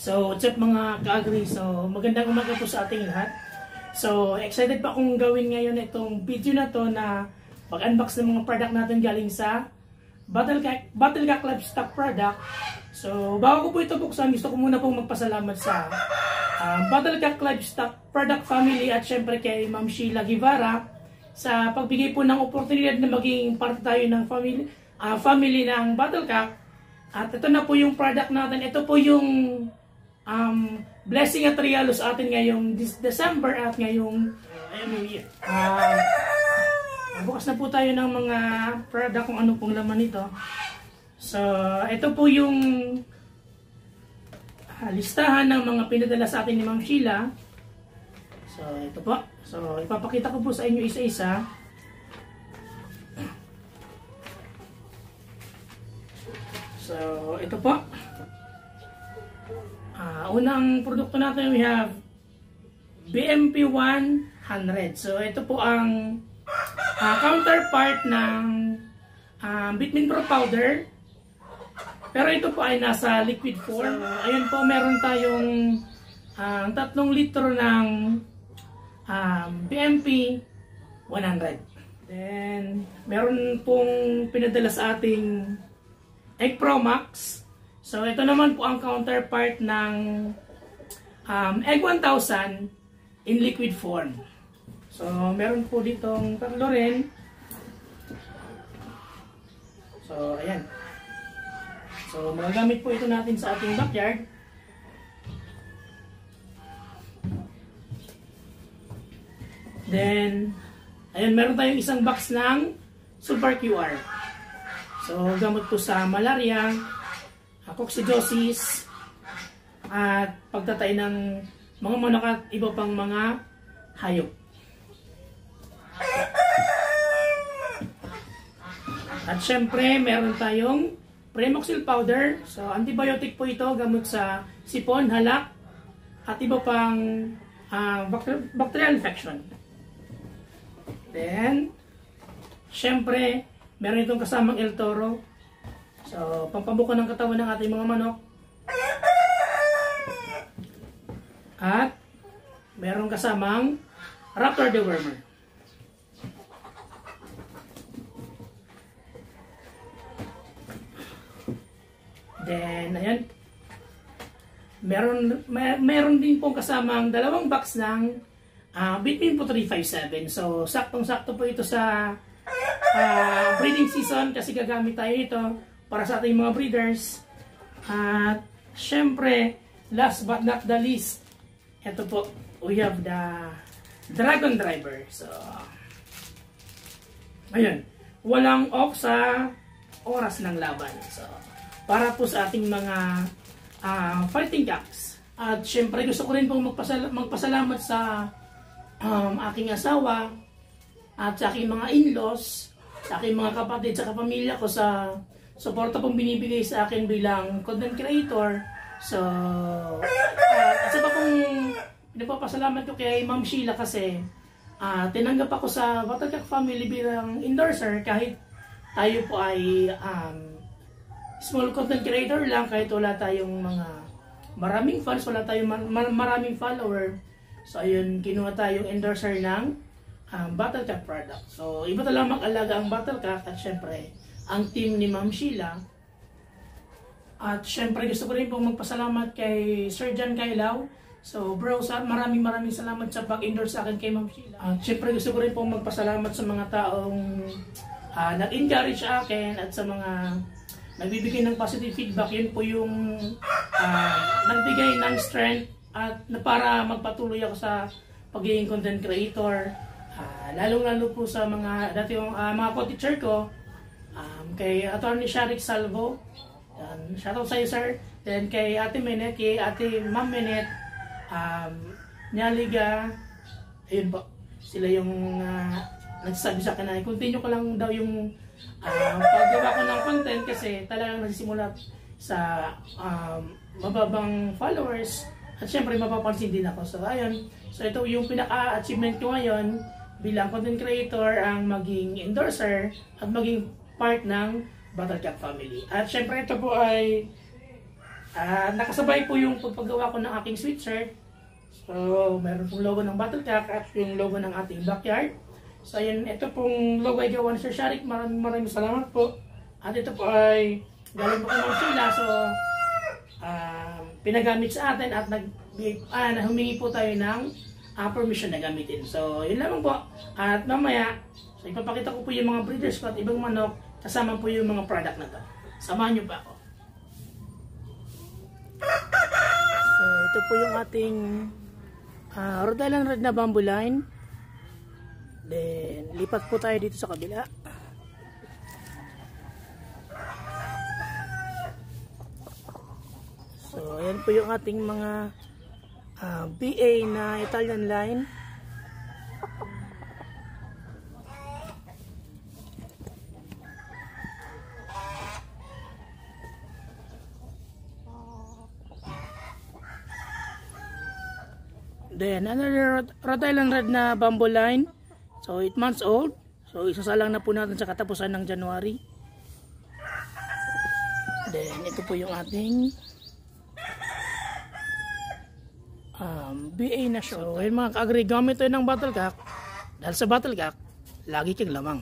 So, what's up mga ka-agri? So, magandang umaga po sa ating lahat. So, excited pa akong gawin ngayon itong video na to na pag-unbox ng mga product natin galing sa Battlecack Livestock Product. So, bago ko po ito buksan, gusto ko muna pong magpasalamat sa Battlecack Livestock Product Family at syempre kay Ma'am Sheila Guevara sa pagbigay po ng oportunidad na maging parte tayo ng family ng Battlecack. At ito na po yung product natin. Ito po yung blessing at regalo sa atin ngayong December at ngayong New Year. Bukas na po tayo ng mga product kung ano pong laman nito. So, ito po yung listahan ng mga pinadala sa atin ni Ma'am Sheila. So, ito po. So, ipapakita ko po sa inyo isa-isa. So, ito po. Unang produkto natin, we have BMP 100. So, ito po ang counterpart ng Vitamin Pro powder. Pero ito po ay nasa liquid form. So, ayan po, meron tayong 3 litro ng BMP 100. Then, meron pong pinadala sa ating Egg Pro Max. So, ito naman po ang counterpart ng Egg 1000 in liquid form. So, meron po ditong 3 rin. So, ayan. So, magagamit po ito natin sa ating backyard. Then, ayan, meron tayong isang box ng Super QR. So, gamot po sa malaria, coccidiosis, at pagtatay ng mga manok at iba pang mga hayop. At syempre, meron tayong Premoxil powder. So, antibiotic po ito, gamot sa sipon, halak, at iba pang bacterial infection. Then, syempre, meron itong kasamang El Toro. So, pampabuka ng katawan ng ating mga manok. At meron kasamang Raptor Dewormer. Then, ayan. Meron din pong kasamang 2 box ng Vitamin Pro 357. So, saktong-sakto po ito sa breeding season kasi gagamit tayo ito para sa ating mga breeders. At syempre, last but not the least, ito po, we have the Dragon Driver. So, ayun, walang off sa oras ng laban. So, para po sa ating mga fighting cocks. At syempre, gusto ko rin pong magpasalamat sa aking asawa at sa aking mga in-laws, sa aking mga kapatid, sa kapamilya ko sa suporta pong binibigay sa akin bilang content creator. So, isa pa pong pinapapasalamat ko kay Ma'am Sheila kasi tinanggap ako sa Battlecack family bilang endorser kahit tayo po ay small content creator lang, kahit wala tayong mga maraming fans, wala tayong maraming follower. So, ayun, kinuha tayong endorser ng Battlecack product. So, iba talaga mag-alaga ang Battlecack at syempre, ang team ni Ma'am Sheila. At syempre, gusto ko rin pong magpasalamat kay Sir John Kailaw. So, bro, maraming salamat sa pag-endorse sa akin kay Ma'am Sheila. At syempre, gusto ko rin pong magpasalamat sa mga taong nag-encourage sa akin at sa mga nagbibigay ng positive feedback. Yun po yung nagbigay ng strength at para magpatuloy ako sa pagiging content creator. Lalong-lalo po sa mga dati yung mga co-teacher ko, kay Attorney Sharik Salvo, shoutout sa iyo sir. Then kay Ate Menet, kay Ate Ma'am Menet, Nyaliga, ayun po, sila yung nagsasabi sa akin na continue ko lang daw yung paggawa ko ng content kasi talagang nagsisimula sa mababang followers at syempre mapapansin din ako. So ayun, so ito yung pinaka-achievement ko ngayon bilang content creator, ang maging endorser at maging part ng Battlecack family. At syempre ito po ay Nakasabay po yung pagpagawa ko ng aking sweatshirt. So, meron pong logo ng Battlecock at yung logo ng ating backyard. So, yun, ito pong logo ay gawa ni Sir Sharik. Maraming salamat po. At ito po ay galing po ng Sheila. So, pinagamit sa atin at humingi po tayo ng permission na gamitin. So, yun lamang po. At mamaya, so ipapakita ko po yung mga breeders ko at ibang manok kasama po yung mga product na to. Samahan nyo pa ako. So, ito po yung ating Rhode Island Red na bamboo line. Then, lipat po tayo dito sa kabila. So, ayan po yung ating mga BA na Italian line. Then, another Rhode Island Red na bamboo line. So, 8 months old. So, isasalang na po natin sa katapusan ng January. Then, ito po yung ating BA na show. So, yun mga ka-agri, gamit tayo ng Battlecock. Dahil sa Battlecock, lagi kang lamang.